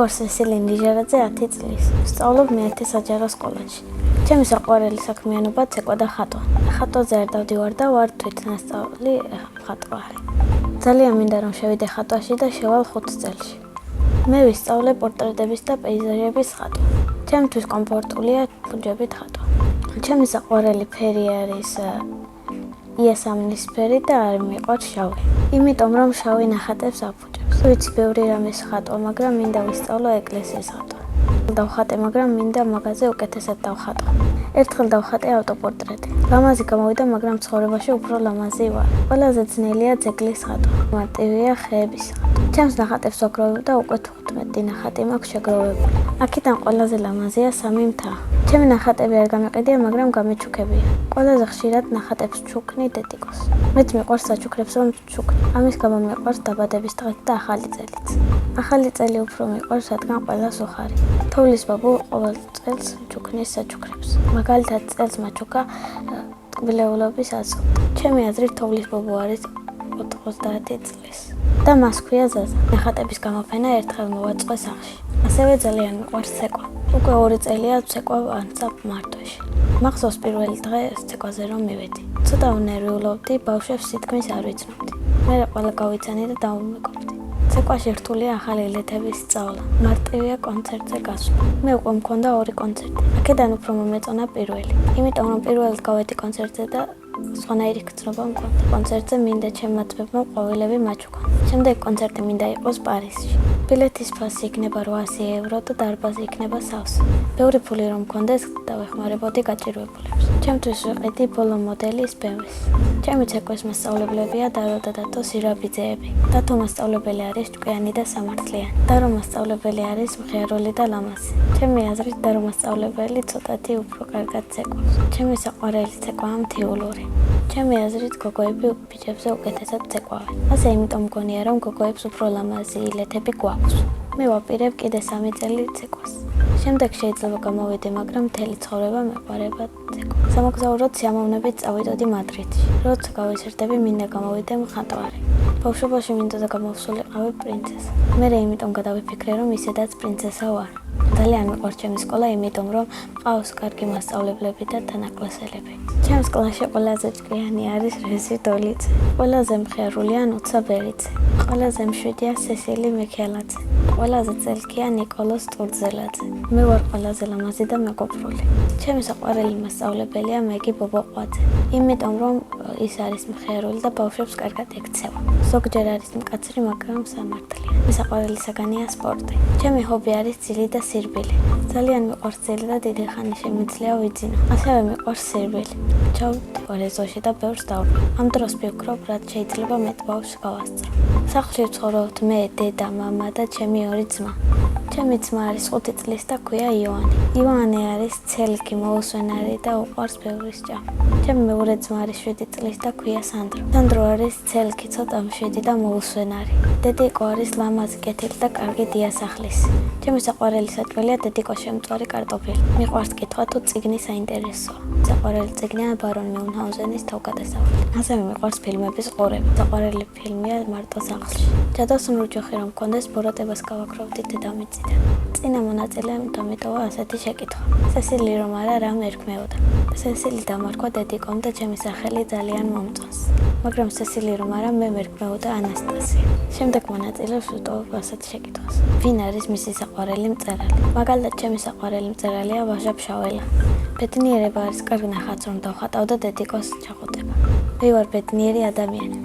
ვარ სესილი ნიჟარაძე 10 წლის. ვსწავლობ მე-11 საჯარო სკოლაში. ჩემი საყვარელი საქმიანობა ცეკვა და ხატვა. ხატვაზე არ დავდივარ და ვარ თვითნასწავლი ხატვარი. ძალიან მინდა რომ შევიდე ხატვაში და შევალ 5 წელში. მე ვისწავლე პორტრეტების და პეიზაჟების ხატვა. ჩემთვის კომფორტულია ფუძებით ხატვა. ჩემი საყვარელი ფერი არის იასამნისფერი და არ მიყვარს შავი. იმიტომ რომ შავი ნახატებს აფუჭებს. ვიცი ბევრი რამის ხატვა, მაგრამ მინდა ვისწავლო ეკლესიის ხატვა. დავხატე, მაგრამ მინდა მაგაზე უკეთესად დავხატო. ერთხელ დავხატე ავტოპორტრეტი. ლამაზი გამოვიდა, მაგრამ ცხოვრებაში უფრო ლამაზი ვარ. ყველაზე ძნელია ძეგლის ხატვა. მარტივია ხეების ხატვა. ჩემს ნახატებს ვაგროვებ და უკვე 15 ნახატი მაქვს შეგროვებული. აქედან ყველაზე ლამაზია 3 მთა. ჩემი ნახატები არ გამეყიდია, მაგრამ გამეჩუქებია. ყველაზე ხშირად ნახატებს ჩუქნი დედიკოს. მეც მიყვარს საჩუქრებს რომ ჩუქნი. ამის გამო მიყვარს დაბადების დღე და ახალი წელიც. ახალი წელი უფრო მიყვარს, რადგან ყველას უხარი. თოვლის ბაბუ ყოველ წელს ჩუქნის საჩუქრებს. მაგალითად წელს მაჩუქა ტკბილეულობის აზრით. ჩემი აზრით თოვლის ბაბუ არის 90 წლის. და მას ქვია ზაზა. ნახატების გამოფენა ერთხელ მოვაწყე სახლში. ასევე ძალიან მიყვარს ცეკვა. უკვე 2 წელია ცეკვა ანსაბ მარტოში. მახსოვს პირველი დღე ცეკვაზე რომ მივედი. ცოტა ვნერვიულობდი, ბავშვებს სიტკმის არ ვიცნობდი. მე ყველა გავიცანი და დავუმეგობრდი. ცეკვაში რთულია ახალი ილეთების სწავლა. მარტივია კონცერტზე გასვლა. მე უკვე მქონდა 2 კონცერტი. აქედან უფრო მომეწონა პირველი. იმიტომ რომ პირველად გავედი კონცერტზე და სხვანაირი გრძნობა მქონდა. კონცერტზე მინდა ჩემმა ძმებმა ყვავილები მაჩუქონ. შემდეგ კონცერტი მინდა იყოს პარიზში. ბილეთის ფასი იქნება 800 ევრო და დარბაზი იქნება სავსე. ბევრი ფული რომ მქონდეს, დავეხმარებოდი გაჭირვებულებს. ჩემთვის ვიყიდი ბოლო მოდელის BMW-ს. ჩემი ცეკვის მასწავლებლებია დარო და დათო სირაბიძეები. დათო მასწავლებელი არის ჭკვიანი და სამართლიანი. დარო მასწავლებელი არის მხიარული და ლამაზი. ჩემი აზრით დარო მასწავლებელი ცოტათი უფრო კარგად ცეკვავს. ჩემი საყვარელი ცეკვაა მთიულური. ჩემი აზრით გოგოები ბიჭებზე უკეთესად ცეკვავენ. ასე იმიტომ მგონია რომ გოგოებს უფრო ლამაზი ილეთები გვაქვს. მე ვაპირებ კიდე 3 წელი ცეკვას. შემდეგ შეიძლება გამოვიდე, მაგრამ მთელი ცხოვრება მეყვარება ცეკვა. სამოგზაუროდ სიამოვნებით წავიდოდი მადრიდში. როცა გავიზრდები, მინდა გამოვიდე მხატვარი. ბავშვობაში მინდოდა გამოვსულიყავი პრინცესა. მე იმიტომ გადავიფიქრე, რომ ისედაც პრინცესა ვარ. ძალიან მიყვარს ჩემი სკოლა, იმიტომ რომ მყავს კარგი მასწავლებლები და თანაკლასელები. ჩემს კლასში ყველაზე ჭკვიანი არის რეზი დოლიძე. ყველაზე მხიარულია ნუცა ბერიძე. ყველაზე მშვიდია სესილი მიქელაძე. ყველაზე წელკია ნიკოლოზ ტურძელაძე. მე ვარ ყველაზე ლამაზი და მეგობრული. ჩემი საყვარელი მასწავლებელია მეგი ბობოყვაძე. იმიტომ რომ ის არის მხიარული და ბავშვებს კარგად ექცევა. ზოგჯერ არის მკაცრი, მაგრამ სამართლიანი. მე საყვარელი საგანია სპორტი. ჩემი ჰობი არის ძილი და სირბილი. ძალიან მიყვარს ძილი და დიდი ხანი შემიძლია ვიძინო. ასევე მიყვარს სირბილი. ჩავდივარ ეზოში და ბევრს დავყავ. ამ დროს ვფიქრობ, რაც შეიძლება მეტ ბავშვს გავასწრო. სახლში ვცხოვრობთ მე, დედა, მამა და ჩემი 2 ძმა. ჩემი ძმა არის 5 წლის და ქვია ივანი. ივანი არის ცელკი, მოუსვენარი და უყვარს ბევრის ჭამა. ჩემი მეორე ძმა არის 7 წლის და ქვია სანდრო. სანდრო არის ცელკი, ცოტა მშვიდი და მოუსვენარი. დედიკო არის ლამაზი, კეთილი და კარგი დიასახლისი. ჩემი საყვარელი საჭმელია დედიკოს შემწვარი კარტოფილი. მიყვარს კითხვა თუ წიგნი საინტერესოა. საყვარელი წიგნია ბარონ მიუნჰაუზენის თავგადასავლი. ასევე მიყვარს ფილმების ყურება. საყვარელი ფილმია მარტო სახლში. ჯადოსნურ ოჯახი რომ მქონდეს, ბოროტებას გავაქროვდი დედამიწიდან. წინა მონაწილემ დამიტოვა ასეთი შეკითხვა. სესილი რომ არა, რა მერქმეოდა? სესილი დამარქვა დედიკომ და ჩემი სახელი ძალიან მომწონს. მაგრამ სესილი რომ არა, მე მერქმეოდა ანასტასია. შემდეგ მონაწილეს ვუტოვებ ასეთ შეკითხვას. ვინ არის მისი საყვარელი მწერალი? მაგალითად, ჩემი საყვარელი მწერალია ვაჟა ფშაველა. ბედნიერება არის კარგ ნახატს რომ დავხატავ და დედიკოს ჩახუტება. მე ვარ ბედნიერი ადამიანი.